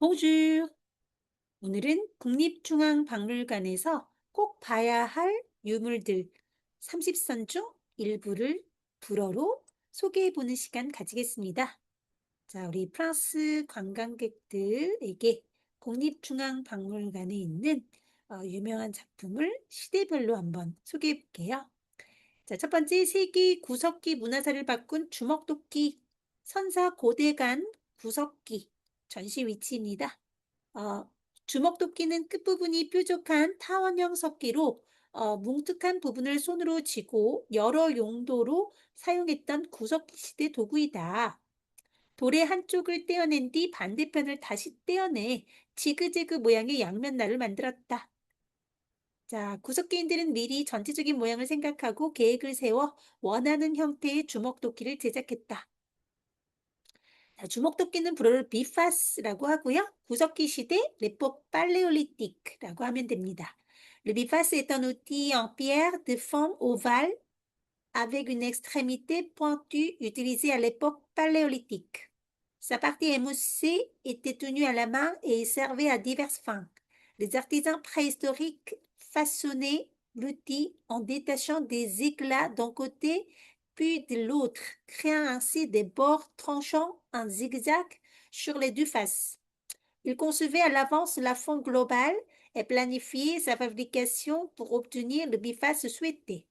Bonjour. 오늘은 국립중앙박물관에서 꼭 봐야 할 유물들 30선 중 일부를 불어로 소개해보는 시간 가지겠습니다. 자, 우리 프랑스 관광객들에게 국립중앙박물관에 있는 유명한 작품을 시대별로 한번 소개해 볼게요. 자, 첫 번째 세계 구석기 문화사를 바꾼 주먹도끼 선사 고대관 구석기 전시 위치입니다. 어, 주먹도끼는 끝부분이 뾰족한 타원형 석기로 뭉툭한 부분을 손으로 쥐고 여러 용도로 사용했던 구석기 시대 도구이다. 돌의 한쪽을 떼어낸 뒤 반대편을 다시 떼어내 지그재그 모양의 양면날을 만들었다. 자, 구석기인들은 미리 전체적인 모양을 생각하고 계획을 세워 원하는 형태의 주먹도끼를 제작했다. 자, 주먹도끼는 불어를 비파스라고 하고요. 구석기 시대 l'époque paléolithique라고 하면 됩니다. Le biface est un outil en pierre de forme ovale avec une extrémité pointue utilisée à l'époque paléolithique. Sa partie émoussée était tenue à la main et servait à diverses fins. Les artisans préhistoriques façonnaient l'outil en détachant des éclats d'un côté puis de l'autre, créant ainsi des bords tranchants en zigzag sur les deux faces. Il concevait à l'avance la forme globale et planifiait sa fabrication pour obtenir le biface souhaité.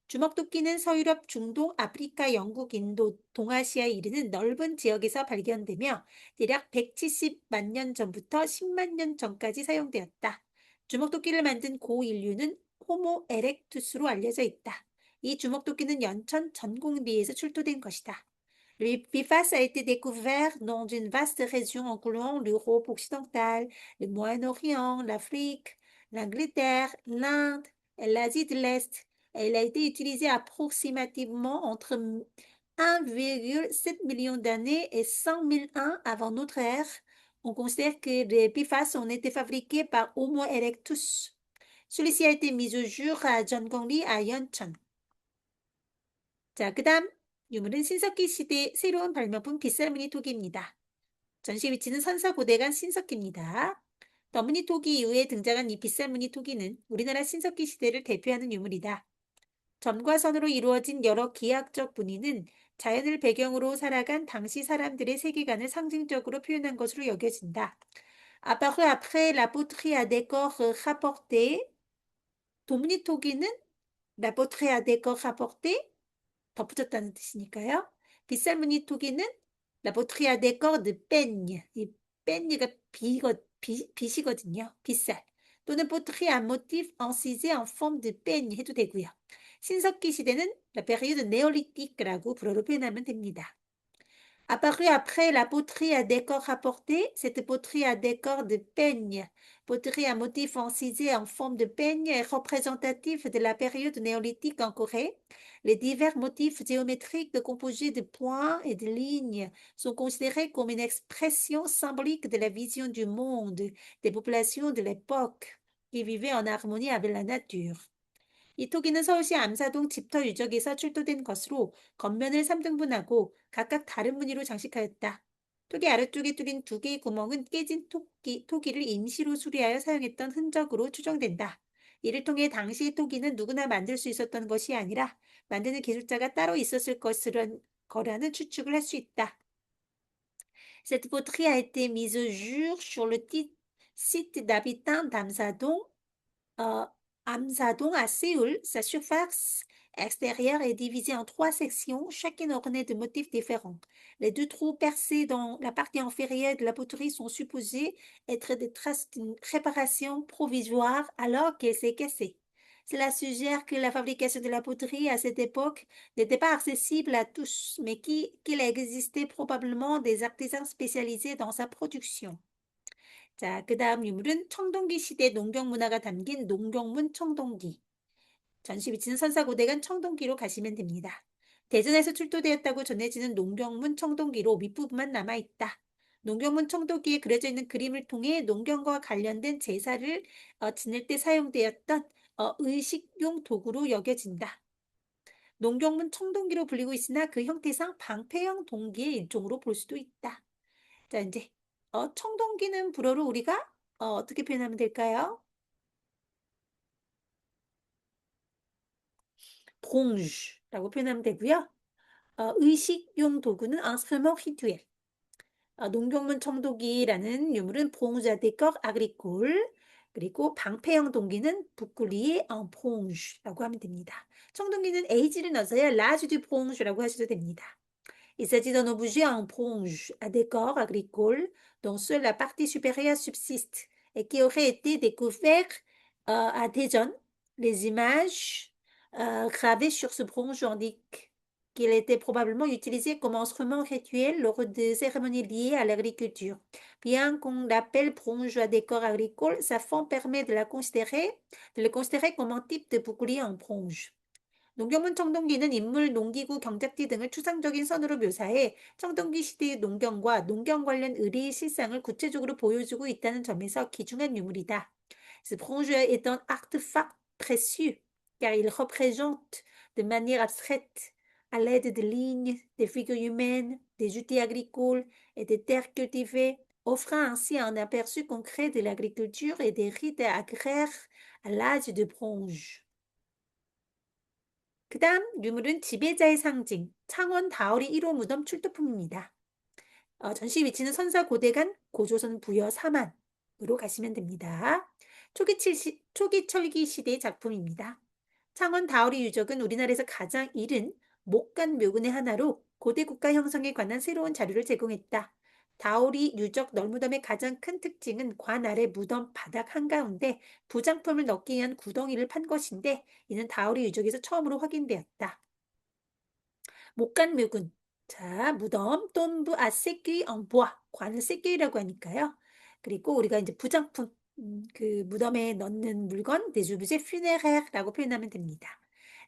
주먹도끼는 서유럽, 중동, 아프리카, 영국, 인도, 동아시아에 이르는 넓은 지역에서 발견되며 대략 170만 년 전부터 10만 년 전까지 사용되었다. 주먹도끼를 만든 고인류는 호모 에렉투스로 알려져 있다. 이 주먹도끼는 연천 전공비에서 출토된 것이다. Le biface a été découvert dans une vaste région incluant l'Europe occidentale, le Moyen-Orient, l'Afrique, l'Angleterre, l'Inde et l'Asie de l'Est. Elle a été utilisée approximativement entre 1,7 million d'années et 100 000 ans avant notre ère. On considère que les bifaces ont été fabriqués par Homo erectus. Celui-ci a été mis au jour à John Conley à Yeoncheon. 자, 그 다음 유물은 신석기 시대 새로운 발명품 빗살무늬 토기입니다. 전시 위치는 선사고대관 신석기입니다. 더무늬 토기 이후에 등장한 이 빗살무늬 토기는 우리나라 신석기 시대를 대표하는 유물이다. 점과 선으로 이루어진 여러 기하학적 무늬는 자연을 배경으로 살아간 당시 사람들의 세계관을 상징적으로 표현한 것으로 여겨진다. Apparu après la poterie à décor rapporté, 도무늬 토기는 la poterie à décor rapporté, 덧붙였다는 뜻이니까요. 빗살무늬 토기는 la poterie à décor de peigne, 이 peigne가 빗이거든요. 빗살. 또는 poterie à motif incisé en forme de peigne 해도 되고요. 신석기 시대는 la période néolithique라고 불어로 표현하면 됩니다. Apparue après la poterie à décor rapporté, cette poterie à décor de peigne, poterie à motif incisé en forme de peigne, est représentative de la période néolithique en Corée. Les divers motifs géométriques composés de points et de lignes sont considérés comme une expression symbolique de la vision du monde des populations de l'époque qui vivaient en harmonie avec la nature. 이 토기는 서울시 암사동 집터 유적에서 출토된 것으로 겉면을 3등분하고 각각 다른 무늬로 장식하였다. 토기 아래쪽에 뚫린 두 개의 구멍은 깨진 토기를 임시로 수리하여 사용했던 흔적으로 추정된다. 이를 통해 당시의 토기는 누구나 만들 수 있었던 것이 아니라 만드는 기술자가 따로 있었을 거라는 추측을 할 수 있다. Cette poterie a été mise au jour sur le site d'habitants d'Amsadong Amsadong à Séoul, sa surface extérieure est divisée en trois sections, chacune ornée de motifs différents. Les deux trous percés dans la partie inférieure de la poterie sont supposés être des traces d'une réparation provisoire alors qu'elle s'est cassée. Cela suggère que la fabrication de la poterie à cette époque n'était pas accessible à tous, mais qu'il existait probablement des artisans spécialisés dans sa production. 자, 그 다음 유물은 청동기 시대 농경 문화가 담긴 농경문 청동기. 전시 위치는 선사고대관 청동기로 가시면 됩니다. 대전에서 출토되었다고 전해지는 농경문 청동기로 밑부분만 남아있다. 농경문 청동기에 그려져 있는 그림을 통해 농경과 관련된 제사를 지낼 때 사용되었던 의식용 도구로 여겨진다. 농경문 청동기로 불리고 있으나 그 형태상 방패형 동기의 일종으로 볼 수도 있다. 자, 이제 청동기는 불어로 우리가 어떻게 표현하면 될까요? bronze라고 표현하면 되고요. 의식용 도구는 instrument rituel. 농경문 청동기라는 유물은 bronze à décor agricole. 그리고 방패형 동기는 bouclier en bronze라고 하면 됩니다. 청동기는 age를 넣어서요. l'âge du bronze라고 하셔도 됩니다. Il s'agit d'un objet en bronze à décor agricole dont seule la partie supérieure subsiste et qui aurait été découvert à Dijon. Les images gravées sur ce bronze indiquent qu'il était probablement utilisé comme instrument rituel lors des cérémonies liées à l'agriculture. Bien qu'on l'appelle bronze à décor agricole, sa forme permet de le considérer comme un type de bouclier en bronze. 농경문 청동기는 인물, 농기구, 경작지 등을 추상적인 선으로 묘사해 청동기 시대의 농경과 농경 관련 의례의 실상을 구체적으로 보여주고 있다는 점에서 귀중한 유물이다. Ce bronze est un artefact précieux car il représente de manière abstraite, à l'aide de lignes, des figures humaines, des outils agricoles et des terres cultivées, offrant ainsi un aperçu concret de l'agriculture et des rites agraires à l'âge de bronze. 그 다음 유물은 지배자의 상징, 창원 다오리 1호 무덤 출토품입니다. 전시 위치는 선사 고대간 고조선 부여 사만으로 가시면 됩니다. 초기 철기 시대의 작품입니다. 창원 다오리 유적은 우리나라에서 가장 이른 목간 묘근의 하나로 고대 국가 형성에 관한 새로운 자료를 제공했다. 다오리 유적 널무덤의 가장 큰 특징은 관 아래 무덤 바닥 한가운데 부장품을 넣기 위한 구덩이를 판 것인데 이는 다오리 유적에서 처음으로 확인되었다. 목간묘근. 자, 무덤, tombe à séquille en bois. 관을 séquille이라고 하니까요. 그리고 우리가 이제 부장품, 그 무덤에 넣는 물건, des objets funéraires 라고 표현하면 됩니다.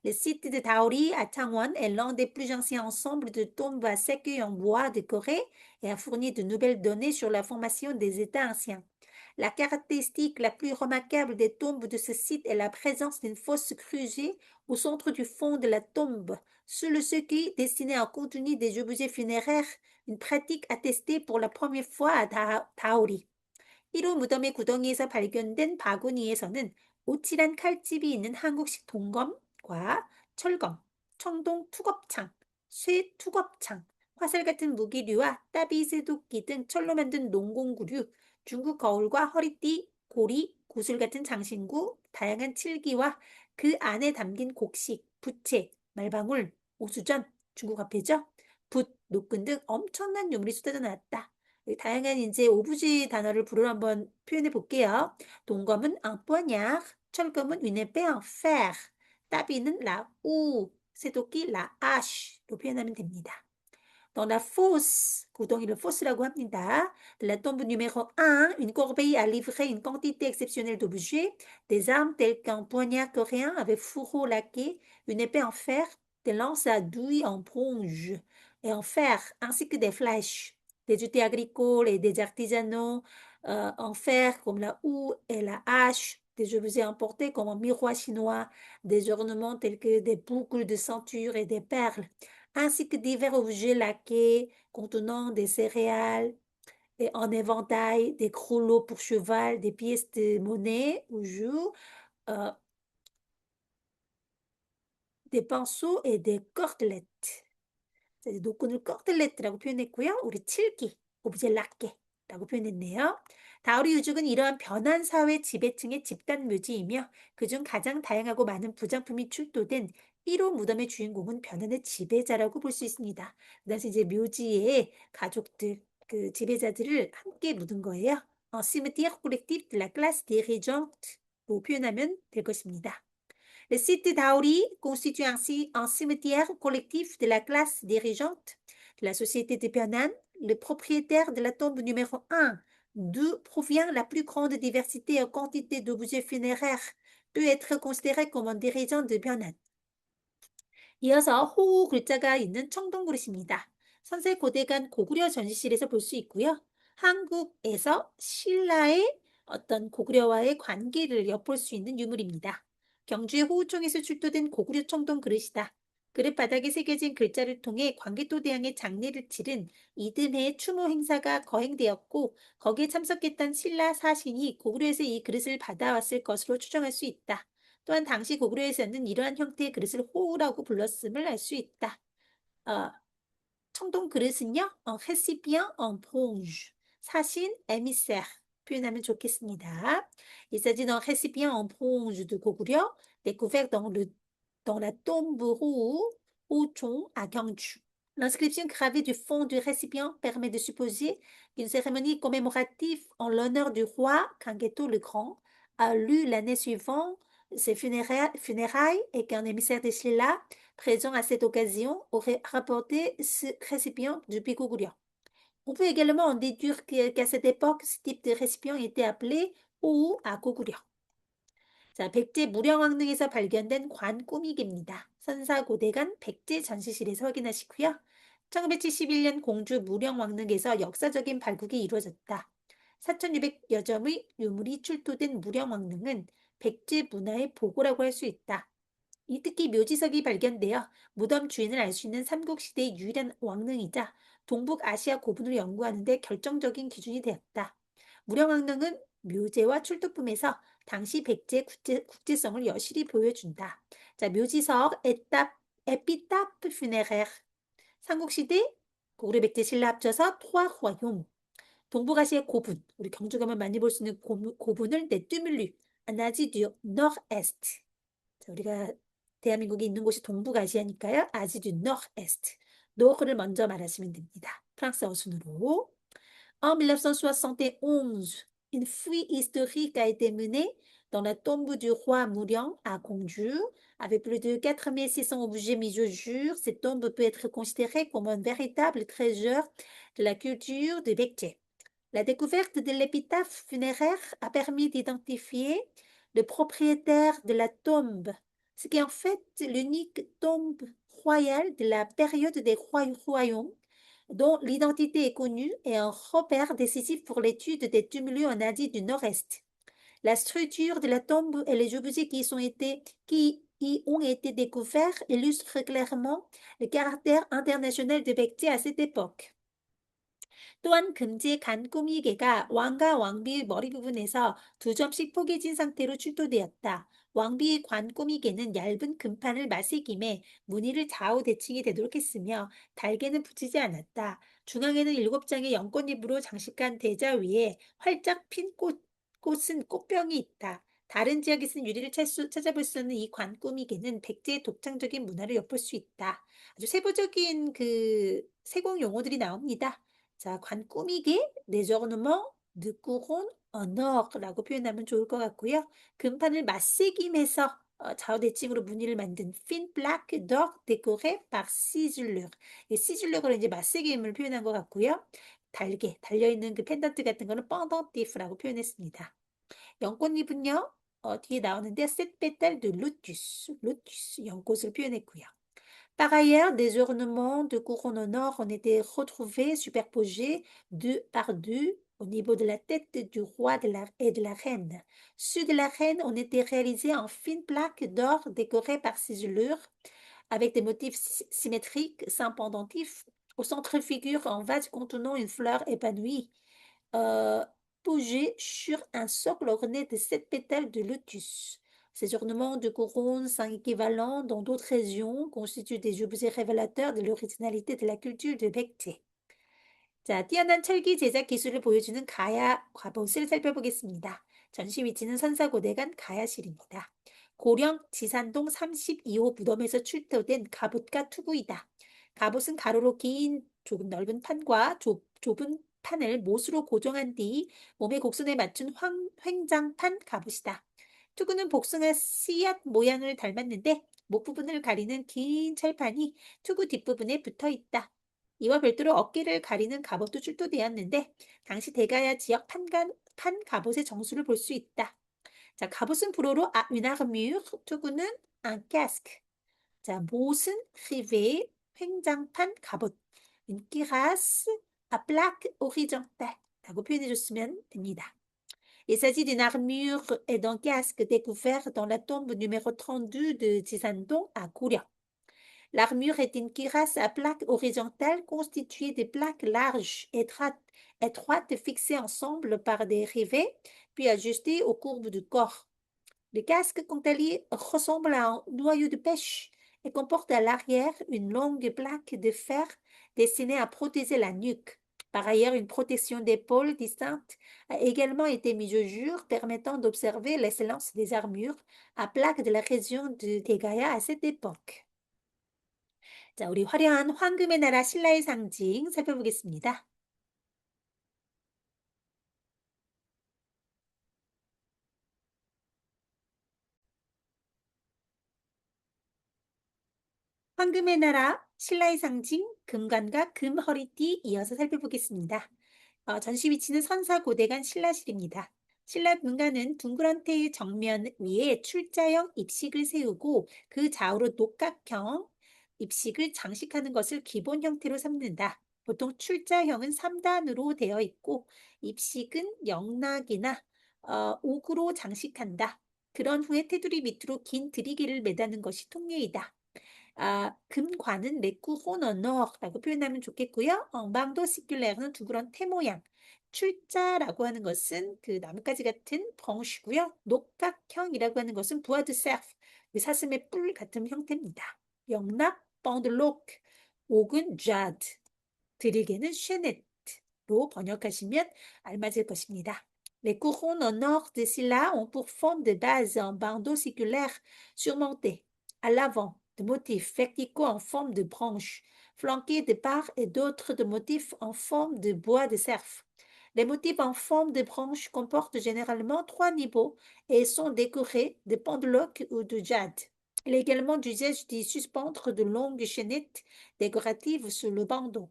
Le site de Daori à Changwon est l'un des plus anciens ensembles de tombes à séquille en bois décorées et a fourni de nouvelles données sur la formation des États anciens. La caractéristique la plus remarquable des tombes de ce site est la présence d'une fosse creusée au centre du fond de la tombe, sur le séquille destiné à contenir des objets funéraires, une pratique attestée pour la première fois à Daori. 1호 무덤의 구덩이에서 발견된 바구니에서는 오칠한 칼집이 있는 한국식 동검과 철검, 청동 투겁창, 쇠 투겁창, 화살 같은 무기류와 따비 쇠도끼 등 철로 만든 농공구류, 중국 거울과 허리띠, 고리, 구슬 같은 장신구, 다양한 칠기와 그 안에 담긴 곡식, 부채, 말방울, 오수전, 중국 화폐죠, 붓, 노끈 등 엄청난 유물이 쏟아져 나왔다. 다양한 이제 오브제 단어를 불어로 한번 표현해 볼게요. 동검은 un poignard, 철검은 une épée en fer, 따비는 la houe, 쇠도끼 la hache로 표현하면 됩니다. Dans la fosse, 구덩이를 fosse라고 합니다. De la tombe numéro 1, une corbeille a livré une quantité exceptionnelle d'objets, des armes telles qu'un poignard coréen avec fourreau laqué, une épée en fer, des lances à douille en bronze et en fer, ainsi que des flèches, des outils agricoles et des artisanaux en fer comme la houe et la hache, des objets importés comme un miroir chinois, des ornements tels que des boucles de ceinture et des perles, ainsi que divers objets laqués contenant des céréales et en éventail, des rouleaux pour cheval, des pièces de monnaie ou joues, euh, des pinceaux et des cordelettes. 노끈을 꺽들렛이라고 표현했고요. 우리 칠기, 오브제 락게라고 표현했네요. 다우리 유적은 이러한 변한 사회 지배층의 집단 묘지이며 그중 가장 다양하고 많은 부장품이 출토된 1호 무덤의 주인공은 변한의 지배자라고 볼 수 있습니다. 그 당시 이제 묘지에 가족들, 그 지배자들을 함께 묻은 거예요. cimetière collectif de la classe dirigeante로 표현하면 될 것입니다. Le site d'Auri constitue ainsi un cimetière collectif de la classe dirigeante de la société de Bianan, le propriétaire de la tombe numéro 1, d'où provient la plus grande diversité et quantité d'objets funéraires, peut être considéré comme un dirigeant de Bianan. 이어서 호우 글자가 있는 청동 그릇입니다. 선세 고대간 고구려 전시실에서 볼 수 있고요. 한국에서 신라의 어떤 고구려와의 관계를 엿볼 수 있는 유물입니다. 경주의 호우청에서 출토된 고구려 청동 그릇이다. 그릇 바닥에 새겨진 글자를 통해 광개토대왕의 장례를 치른 이듬해 추모 행사가 거행되었고 거기에 참석했던 신라 사신이 고구려에서 이 그릇을 받아왔을 것으로 추정할 수 있다. 또한 당시 고구려에서는 이러한 형태의 그릇을 호우라고 불렀음을 알 수 있다. 어, 청동 그릇은요, récipient en bronze, 사신, émissaire 표현하면 좋겠습니다. Il s'agit d'un récipient en bronze de 고구려, découvert dans la tombe Houchon à Gangju. L'inscription gravée du fond du récipient permet de supposer qu'une cérémonie commémorative en l'honneur du roi Kangeto le Grand a lieu l'année suivante ses funérailles et qu'un émissaire de Silla présent à cette occasion aurait rapporté ce récipient depuis Goguryeo. On peut également en déduire qu'à cette époque, ce type de récipient était appelé ou à Goguryeo. 자, 백제 무령왕릉에서 발견된 관꾸미개입니다. 선사고대관 백제 전시실에서 확인하시고요. 1971년 공주 무령왕릉에서 역사적인 발굴이 이루어졌다. 4,600여 점의 유물이 출토된 무령왕릉은 백제 문화의 보고라고 할 수 있다. 이 특히 묘지석이 발견되어 무덤 주인을 알 수 있는 삼국시대의 유일한 왕릉이자 동북아시아 고분을 연구하는 데 결정적인 기준이 되었다. 무령왕릉은 묘제와 출토품에서 당시 백제의 국제성을 여실히 보여준다. 자, 묘지석 에피타프 퓨네라ire 삼국시대 고구려 백제 신라 합쳐서 trois royaumes 동북아시아 고분 우리 경주 가면 많이 볼 수 있는 고분을 네뚜밀루 아나지 듀 nord-est 자, 우리가 대한민국이 있는 곳이 동북아시아니까요. 아지 듀 nord-est 노르를 먼저 말하시면 됩니다. 프랑스어 순으로 En 1971, une fouille historique a été menée dans la tombe du roi Mourian à Gongju. Avec plus de 4600 objets mis au jour, cette tombe peut être considérée comme un véritable trésor de la culture de Baekje. La découverte de l'épitaphe funéraire a permis d'identifier le propriétaire de la tombe, ce qui est en fait l'unique tombe royale de la période des royaumes dont l'identité est connue et un repère décisif pour l'étude des tumulus en Asie du Nord-Est. La structure de la tombe et les objets qui y ont été découverts illustrent clairement le caractère international de Baekje à cette époque. 또한 금지의 간꾸미개가 왕과 왕비의 머리 부분에서 2점씩 포개진 상태로 출토되었다. 왕비의 관꾸미개는 얇은 금판을 마새김에 무늬를 좌우 대칭이 되도록 했으며 달개는 붙이지 않았다. 중앙에는 7장의 연꽃잎으로 장식한 대자 위에 활짝 핀 꽃은 꽃병이 있다. 다른 지역에서는 유리를 찾아볼 수 없는 이 관꾸미개는 백제의 독창적인 문화를 엿볼 수 있다. 아주 세부적인 세공 용어들이 나옵니다. 자, 관꾸미개, 레저르노먼, 느꾸론, 언어라고 표현하면 좋을 것 같고요. 금판을 맛새김해서 좌우대칭으로 무늬를 만든 fin plaque d'or décorée par ciselure. 이 ciselure가 이제 맛새김을 표현한 것 같고요. 달게, 달려있는 그 펜던트 같은 거는 pendentif라고 표현했습니다. 연꽃잎은요, 뒤에 나오는데 cette pétale de lotus, lotus, 연꽃을 표현했고요. Par ailleurs, des ornements de couronne en or ont été retrouvés superposés deux par deux au niveau de la tête du roi et de la reine. Ceux de la reine ont été réalisés en fines plaques d'or décorées par ciselure avec des motifs symétriques sans pendentifs. Au centre figure un vase contenant une fleur épanouie, posée sur un socle orné de 7 pétales de lotus. Ces ornements de couronne sans équivalent dans d'autres régions constituent des objets révélateurs de l'originalité de la culture de Baekje. 자, 뛰어난 철기 제작 기술을 보여주는 가야 갑옷을 살펴보겠습니다. 전시 위치는 선사고대관 가야실입니다. 고령 지산동 32호 무덤에서 출토된 갑옷과 투구이다. 갑옷은 가로로 긴 조금 넓은 판과 좁은 판을 못으로 고정한 뒤 몸의 곡선에 맞춘 횡장판 갑옷이다. 투구는 복숭아 씨앗 모양을 닮았는데 목 부분을 가리는 긴 철판이 투구 뒷부분에 붙어 있다. 이와 별도로 어깨를 가리는 갑옷도 출토되었는데 당시 대가야 지역 판 갑옷의 정수를 볼 수 있다. 자, 갑옷은 불어로 une armure, 투구는 un casque. 자, 못은 rivet, 횡장판 갑옷, une cuirasse à plaque horizontale 라고 표현해 줬으면 됩니다. Il s'agit d'une armure et d'un casque découvert dans la tombe numéro 32 de Jisandong à Goryeo. L'armure est une cuirasse à plaques horizontales constituée de plaques larges, étroites, fixées ensemble par des rivets, puis ajustées aux courbes du corps. Le casque, quant à lui, ressemble à un noyau de pêche et comporte à l'arrière une longue plaque de fer destinée à protéger la nuque. Par ailleurs, une protection d'épaule distincte a également été mise au jour, permettant d'observer l'excellence des armures à plaques de la région de Tegaya à cette époque. 자, 우리 화려한 황금의 나라 신라의 상징 살펴보겠습니다. 황금의 나라 신라의 상징 금관과 금 허리띠 이어서 살펴보겠습니다. 전시 위치는 선사고대간 신라실입니다. 신라 금관은 둥그런 태의 정면 위에 출자형 입식을 세우고 그 좌우로 똑각형 입식을 장식하는 것을 기본 형태로 삼는다. 보통 출자형은 3단으로 되어 있고 입식은 영락이나 옥으로 장식한다. 그런 후에 테두리 밑으로 긴 드리개를 매다는 것이 통례이다. 금관은 레쿠 호너너라고 표현하면 좋겠고요. 엉방도 시큘레르는 둥그런 태 모양. 출자라고 하는 것은 그 나뭇가지 같은 벙쉬고요. 녹각형이라고 하는 것은 부아드 세프, 그 사슴의 뿔 같은 형태입니다. 영락, 벙들록, 옥은 자드, 드리게는 쉐넷로 번역하시면 알맞을 것입니다. Les couronnes au nord de Silla ont pour forme de base un bandeau circulaire surmonté à l'avant de motifs verticaux en forme de branches, flanqués de part et d'autre de motifs en forme de bois de cerf. Les motifs en forme de branches comportent généralement 3 niveaux et sont décorés de pendeloques ou de jade. Il est également d'usage d'y suspendre de longues chaînettes décoratives sur le bandeau.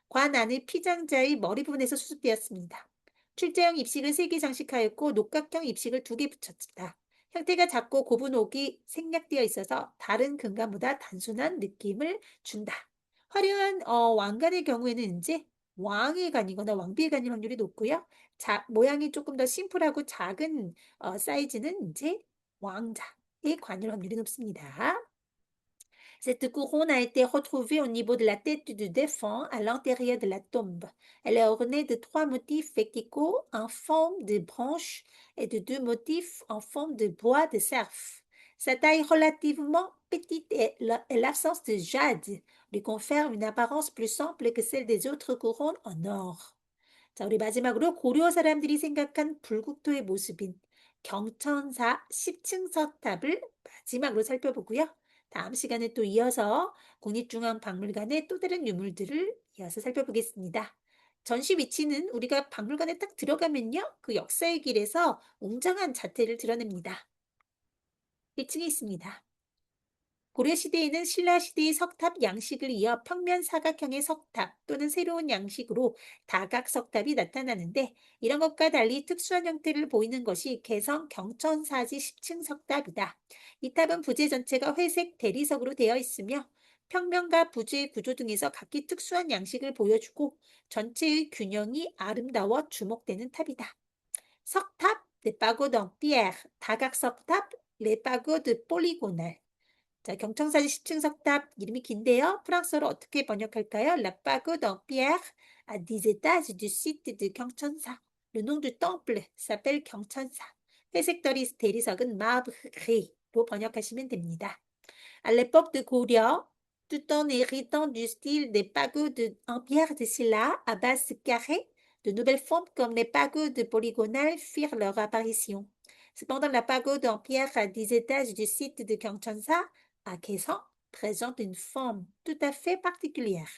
관 안의 피장자의 머리 부분에서 수습되었습니다. 출제형 입식을 3개 장식하였고 녹각형 입식을 2개 붙였다. 형태가 작고 곱은 옥이 생략되어 있어서 다른 금관보다 단순한 느낌을 준다. 화려한 왕관의 경우에는 이제 왕의 관이거나 왕비의 관일 확률이 높고요. 모양이 조금 더 심플하고 작은 사이즈는 이제 왕자의 관일 확률이 높습니다. Cette couronne a été retrouvée au niveau de la tête du défunt à l'intérieur de la tombe. Elle est ornée de 3 motifs verticaux en forme de branches et de 2 motifs en forme de bois de cerf. Sa taille relativement petite et l'absence de jade lui confère une apparence plus simple que celle des autres couronnes en or. 자, 우리 마지막으로 고려 사람들이 생각한 불국토의 모습인 경천사 10층 석탑을 마지막으로 살펴보고요. 다음 시간에 또 이어서 국립중앙박물관의 또 다른 유물들을 이어서 살펴보겠습니다. 전시 위치는 우리가 박물관에 딱 들어가면요. 그 역사의 길에서 웅장한 자태를 드러냅니다. 1층에 있습니다. 고려시대에는 신라시대의 석탑 양식을 이어 평면 사각형의 석탑 또는 새로운 양식으로 다각석탑이 나타나는데 이런 것과 달리 특수한 형태를 보이는 것이 개성 경천사지 10층 석탑이다. 이 탑은 부재 전체가 회색 대리석으로 되어 있으며 평면과 부재의 구조 등에서 각기 특수한 양식을 보여주고 전체의 균형이 아름다워 주목되는 탑이다. 석탑, les pagodes en pierre, 다각석탑, les pagodes polygonales. 자, 경청사지 10층 석탑 이름이 긴데요. 프랑스어로 어떻게 번역할까요? La pagode en pierre à 10 étages du site de 경천사. Le nom du temple s'appelle 경천사. 회색 대리석은 marbre gris로 번역하시면 됩니다. À l'époque de Goryeo, tout en héritant du style des pagodes en pierre de Silla à base carrée, de nouvelles formes comme les pagodes polygonales firent leur apparition. Cependant, la pagode en pierre à 10 étages du site de Gyeongcheonsa à Kaesong présente une forme tout à fait particulière.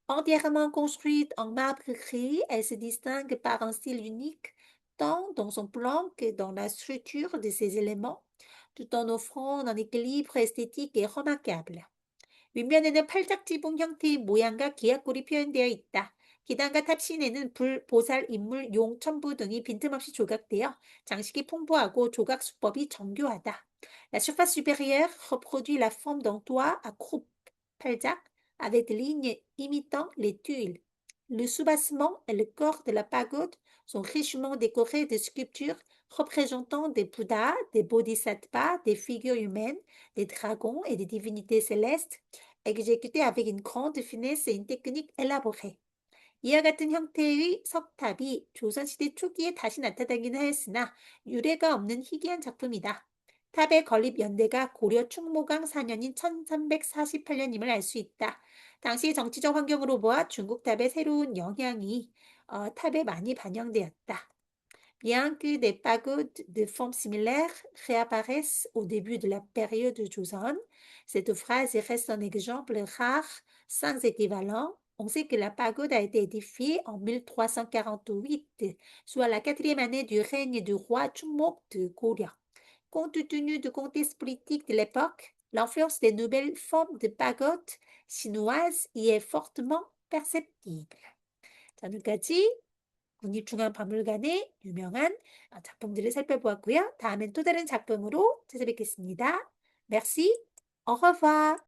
Entièrement construite en marbre gris, elle se distingue par un style unique, tant dans son plan que dans la structure de ses éléments, tout en offrant un équilibre esthétique et remarquable. 윗면에는 팔짝지붕 형태의 모양과 기악골이 표현되어 있다. 기단과 탑신에는 불, 보살, 인물, 용, 첨부 등이 빈틈없이 조각되어 장식이 풍부하고 조각 수법이 정교하다. La surface supérieure reproduit la forme d'un toit à croupe, 팔짝, avec des lignes imitant les tuiles. Le soubassement et le corps de la pagode sont richement décorés de sculptures représentant des Bouddhas, des Bodhisattvas, des figures humaines, des dragons et des divinités célestes. exécuté avec une grande finesse et une technique élaborée. 이와 같은 형태의 석탑이 조선시대 초기에 다시 나타나긴 하였으나 유래가 없는 희귀한 작품이다. 탑의 건립 연대가 고려 충무강 4년인 1348년임을 알 수 있다. 당시 정치적 환경으로 보아 중국 탑의 새로운 영향이 탑에 많이 반영되었다. Bien que des pagodes de forme similaire réapparaissent au début de la période Joseon, cette phrase reste un exemple rare, sans équivalent. On sait que la pagode a été édifiée en 1348, soit la quatrième année du règne du roi Chumok de Goryeo. Compte tenu du contexte politique de l'époque, l'influence des nouvelles formes de pagodes chinoises y est fortement perceptible. 지금까지 국립중앙박물관의 유명한 작품들을 살펴보았고요. 다음엔 또 다른 작품으로 찾아뵙겠습니다. Merci, au revoir.